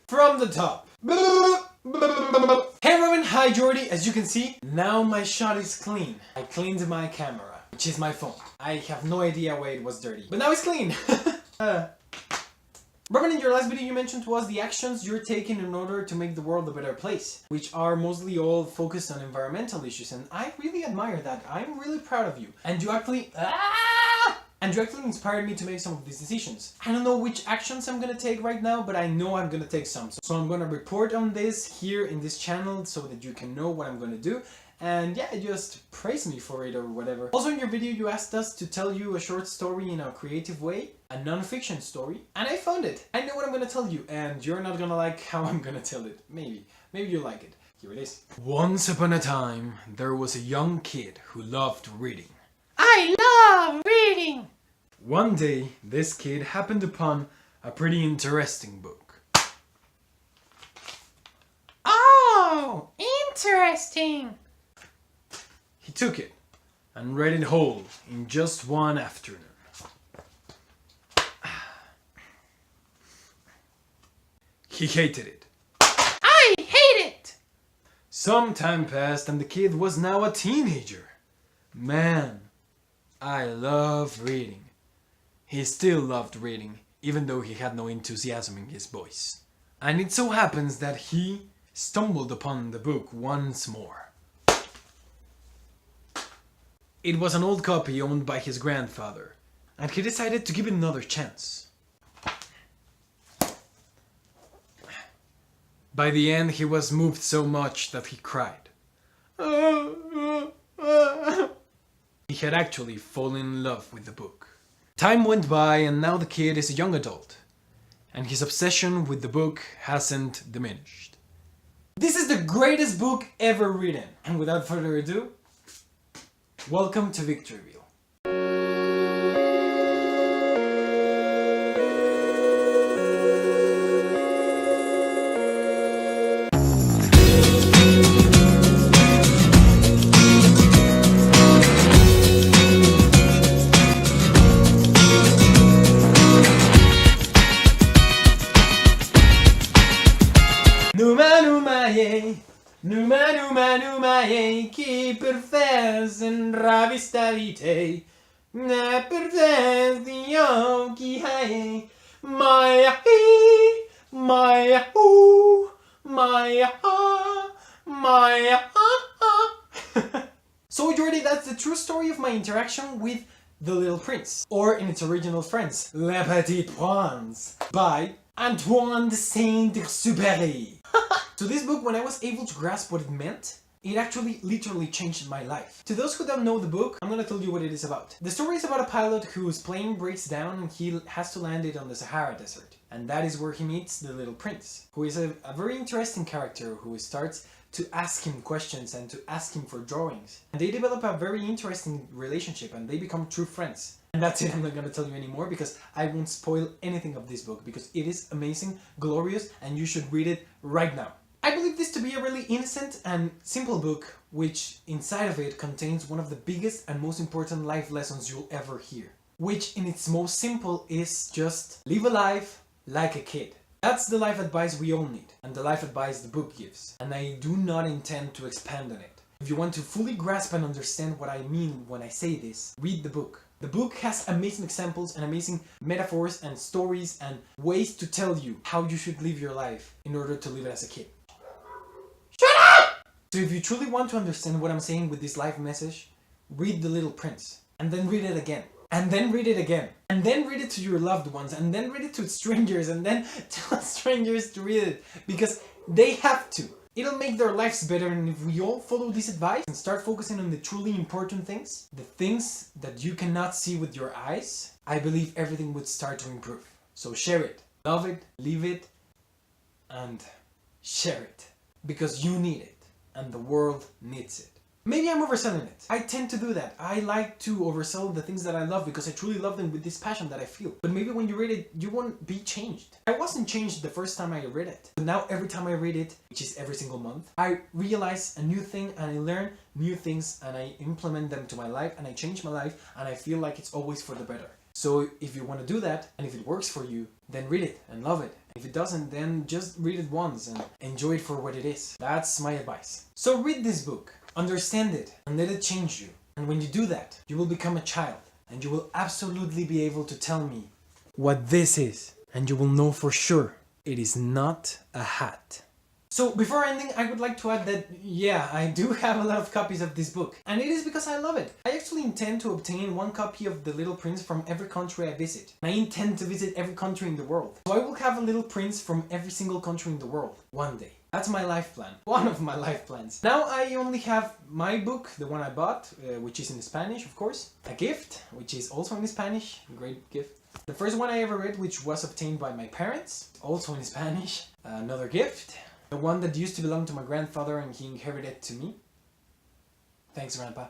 from the top. Hey everyone, hi Jordi. As you can see, now my shot is clean. I cleaned my camera, which is my phone. I have no idea why it was dirty, but now it's clean. Robin, in your last video you mentioned to us the actions you're taking in order to make the world a better place, which are mostly all focused on environmental issues, and I really admire that. I'm really proud of you. And you actually inspired me to make some of these decisions. I don't know which actions I'm gonna take right now, but I know I'm gonna take some. So I'm gonna report on this here in this channel so that you can know what I'm gonna do. And yeah, just praise me for it or whatever. Also in your video you asked us to tell you a short story in a creative way, a non-fiction story, and I found it. I know what I'm gonna tell you, and you're not gonna like how I'm gonna tell it. Maybe you like it. Here it is. Once upon a time, there was a young kid who loved reading. I love reading! One day, this kid happened upon a pretty interesting book. Oh, interesting! He took it and read it whole in just one afternoon. He hated it. I hate it! Some time passed and the kid was now a teenager. Man, I love reading. He still loved reading, even though he had no enthusiasm in his voice. And it so happens that he stumbled upon the book once more. It was an old copy owned by his grandfather, and he decided to give it another chance. By the end, he was moved so much that he cried. He had actually fallen in love with the book. Time went by and now the kid is a young adult, and his obsession with the book hasn't diminished. This is the greatest book ever written, and without further ado, welcome to Victoryville. Numaye, chi per fes en ravista vite, ne per fes di occhi hai, Maya he, Maya ooh, Maya ah, Maya ah. So Jordi, that's the true story of my interaction with The Little Prince, or in its original French, Le Petit Prince, by Antoine de Saint-Exupéry. So this book, when I was able to grasp what it meant, it actually literally changed my life. To those who don't know the book, I'm gonna tell you what it is about. The story is about a pilot whose plane breaks down and he has to land it on the Sahara Desert. And that is where he meets the Little Prince, who is a very interesting character who starts to ask him questions and to ask him for drawings. And they develop a very interesting relationship and they become true friends. And that's it, I'm not gonna tell you anymore because I won't spoil anything of this book because it is amazing, glorious, and you should read it right now. I believe this to be a really innocent and simple book, which inside of it contains one of the biggest and most important life lessons you'll ever hear. Which in its most simple is just live a life like a kid. That's the life advice we all need, and the life advice the book gives. And I do not intend to expand on it. If you want to fully grasp and understand what I mean when I say this, read the book. The book has amazing examples and amazing metaphors and stories and ways to tell you how you should live your life in order to live it as a kid. Shut up! So if you truly want to understand what I'm saying with this life message, read The Little Prince. And then read it again. And then read it again. And then read it to your loved ones. And then read it to strangers. And then tell strangers to read it. Because they have to. It'll make their lives better, and if we all follow this advice and start focusing on the truly important things, the things that you cannot see with your eyes, I believe everything would start to improve. So share it, love it, leave it, and share it. Because you need it, and the world needs it. Maybe I'm overselling it. I tend to do that. I like to oversell the things that I love because I truly love them with this passion that I feel. But maybe when you read it, you won't be changed. I wasn't changed the first time I read it. But now every time I read it, which is every single month, I realize a new thing and I learn new things and I implement them to my life and I change my life and I feel like it's always for the better. So if you want to do that, and if it works for you, then read it and love it. If it doesn't, then just read it once and enjoy it for what it is. That's my advice. So read this book, understand it, and let it change you. And when you do that, you will become a child, and you will absolutely be able to tell me what this is. And you will know for sure it is not a hat. So before ending, I would like to add that, yeah, I do have a lot of copies of this book. And it is because I love it. I actually intend to obtain one copy of The Little Prince from every country I visit. And I intend to visit every country in the world. So I will have a little prince from every single country in the world, one day. That's my life plan. One of my life plans. Now I only have my book, the one I bought, which is in Spanish, of course. A gift, which is also in Spanish. A great gift. The first one I ever read, which was obtained by my parents, also in Spanish. Another gift. The one that used to belong to my grandfather and he inherited it to me. Thanks, Grandpa.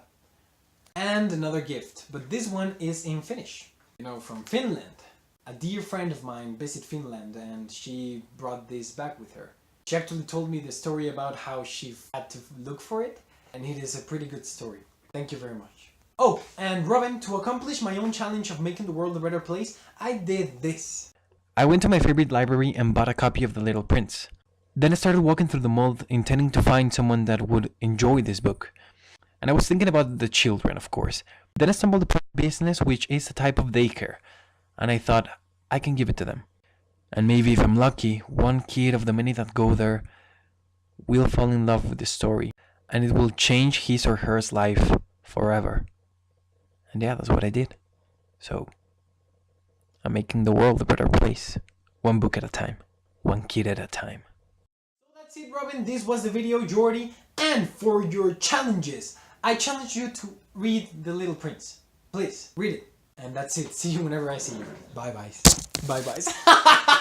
And another gift, but this one is in Finnish. You know, from Finland. A dear friend of mine visited Finland and she brought this back with her. She actually told me the story about how she had to look for it, and it is a pretty good story. Thank you very much. Oh, and Robin, to accomplish my own challenge of making the world a better place, I did this. I went to my favorite library and bought a copy of The Little Prince. Then I started walking through the mall intending to find someone that would enjoy this book. And I was thinking about the children, of course. Then I stumbled upon a business which is a type of daycare. And I thought, I can give it to them. And maybe if I'm lucky, one kid of the many that go there will fall in love with the story. And it will change his or her life forever. And yeah, that's what I did. So, I'm making the world a better place. One book at a time. One kid at a time. That's it, Robin. This was the video, Jordi. And for your challenges, I challenge you to read The Little Prince. Please, read it. And that's it. See you whenever I see you. Bye-bye. Bye-bye.